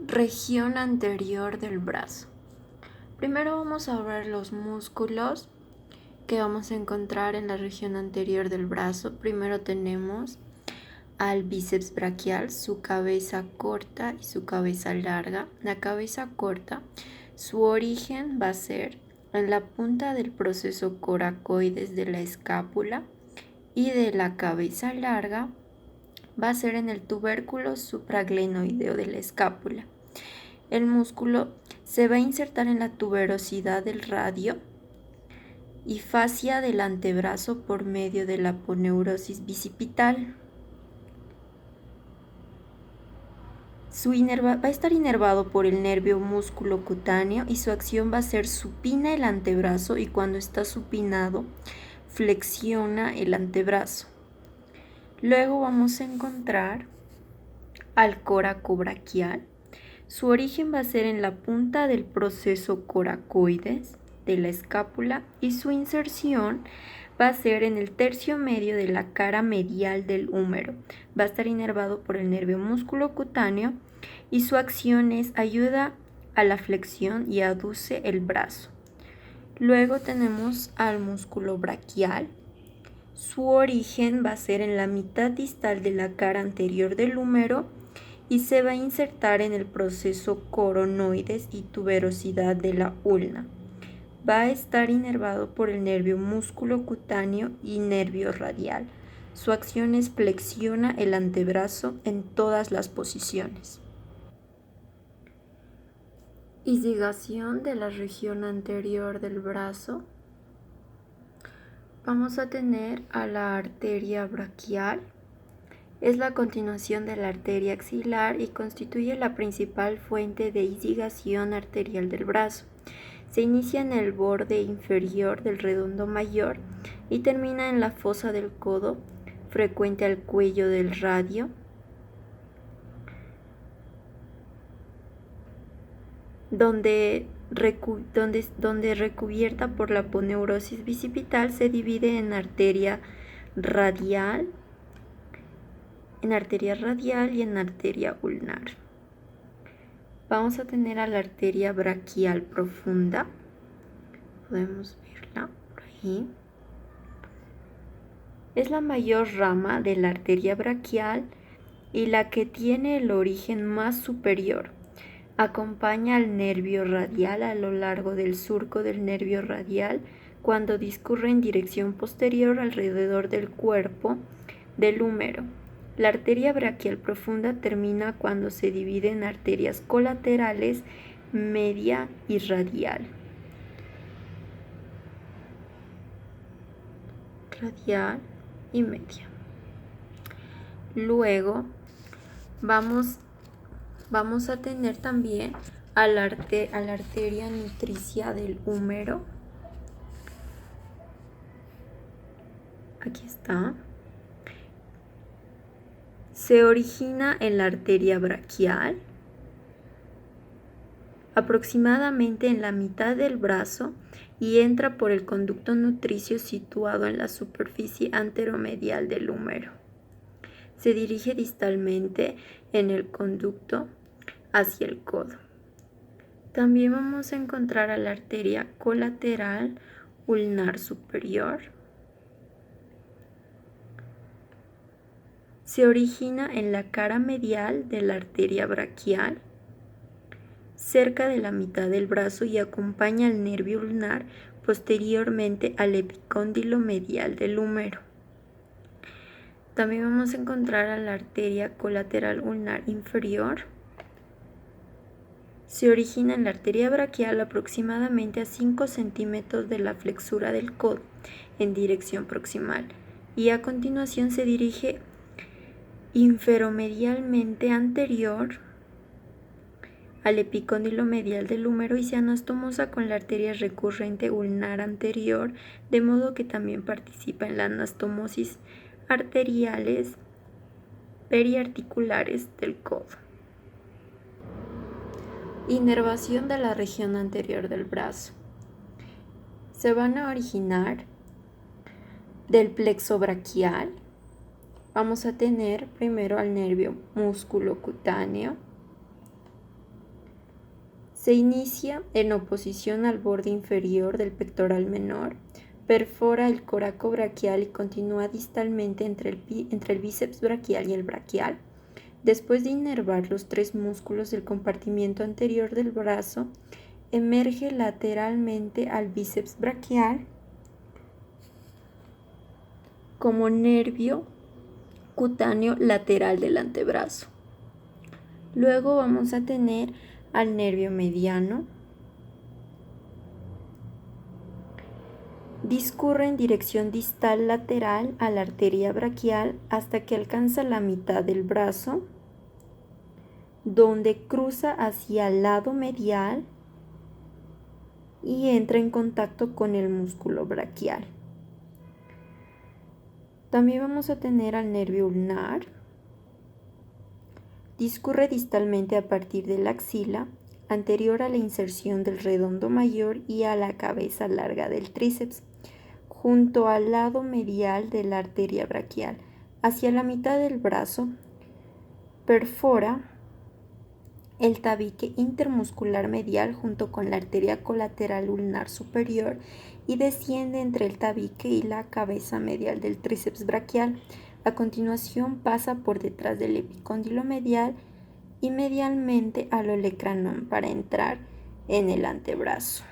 Región anterior del brazo. Primero vamos a ver los músculos que vamos a encontrar en la región anterior del brazo. Primero tenemos al bíceps braquial, su cabeza corta y su cabeza larga. La cabeza corta, su origen va a ser en la punta del proceso coracoides de la escápula, y de la cabeza larga va a ser en el tubérculo supraglenoideo de la escápula. El músculo se va a insertar en la tuberosidad del radio y fascia del antebrazo por medio de la aponeurosis bicipital. Va a estar inervado por el nervio músculo cutáneo y su acción va a ser supina el antebrazo, y cuando está supinado flexiona el antebrazo. Luego vamos a encontrar al coracobraquial. Su origen va a ser en la punta del proceso coracoides de la escápula y su inserción va a ser en el tercio medio de la cara medial del húmero. Va a estar inervado por el nervio músculo cutáneo y su acción es ayuda a la flexión y aduce el brazo. Luego tenemos al músculo braquial. Su origen va a ser en la mitad distal de la cara anterior del húmero y se va a insertar en el proceso coronoides y tuberosidad de la ulna. Va a estar inervado por el nervio músculo cutáneo y nervio radial. Su acción es flexiona el antebrazo en todas las posiciones. Irrigación de la región anterior del brazo. Vamos a tener a la arteria braquial. Es la continuación de la arteria axilar y constituye la principal fuente de irrigación arterial del brazo. Se inicia en el borde inferior del redondo mayor y termina en la fosa del codo, frecuente al cuello del radio, donde recubierta por la aponeurosis bicipital se divide en arteria radial y en arteria ulnar. Vamos a tener a la arteria braquial profunda. Podemos verla por ahí. Es la mayor rama de la arteria braquial y la que tiene el origen más superior. Acompaña al nervio radial a lo largo del surco del nervio radial cuando discurre en dirección posterior alrededor del cuerpo del húmero. La arteria braquial profunda termina cuando se divide en arterias colaterales, media y radial. Radial y media. Luego vamos a tener también a la arteria nutricia del húmero. Aquí está. Se origina en la arteria braquial, aproximadamente en la mitad del brazo, y entra por el conducto nutricio situado en la superficie anteromedial del húmero. Se dirige distalmente en el conducto hacia el codo. También vamos a encontrar a la arteria colateral ulnar superior. Se origina en la cara medial de la arteria braquial, cerca de la mitad del brazo, y acompaña al nervio ulnar posteriormente al epicóndilo medial del húmero. También vamos a encontrar a la arteria colateral ulnar inferior. Se origina en la arteria braquial aproximadamente a 5 centímetros de la flexura del codo en dirección proximal, y a continuación se dirige inferomedialmente anterior al epicóndilo medial del húmero y se anastomosa con la arteria recurrente ulnar anterior, de modo que también participa en la anastomosis arteriales periarticulares del codo. Inervación de la región anterior del brazo. Se van a originar del plexo braquial. Vamos a tener primero al nervio músculo cutáneo, Se inicia en oposición al borde inferior del pectoral menor, perfora el coraco braquial y continúa distalmente entre el bíceps braquial y el braquial. Después de inervar los 3 músculos del compartimiento anterior del brazo, emerge lateralmente al bíceps braquial como nervio cutáneo lateral del antebrazo. Luego vamos a tener al nervio mediano. Discurre en dirección distal lateral a la arteria braquial hasta que alcanza la mitad del brazo, donde cruza hacia el lado medial y entra en contacto con el músculo braquial. También vamos a tener al nervio ulnar. Discurre distalmente a partir de la axila, anterior a la inserción del redondo mayor y a la cabeza larga del tríceps, junto al lado medial de la arteria braquial, hacia la mitad del brazo, perfora el tabique intermuscular medial junto con la arteria colateral ulnar superior y desciende entre el tabique y la cabeza medial del tríceps braquial. A continuación pasa por detrás del epicóndilo medial y medialmente al olecranon para entrar en el antebrazo.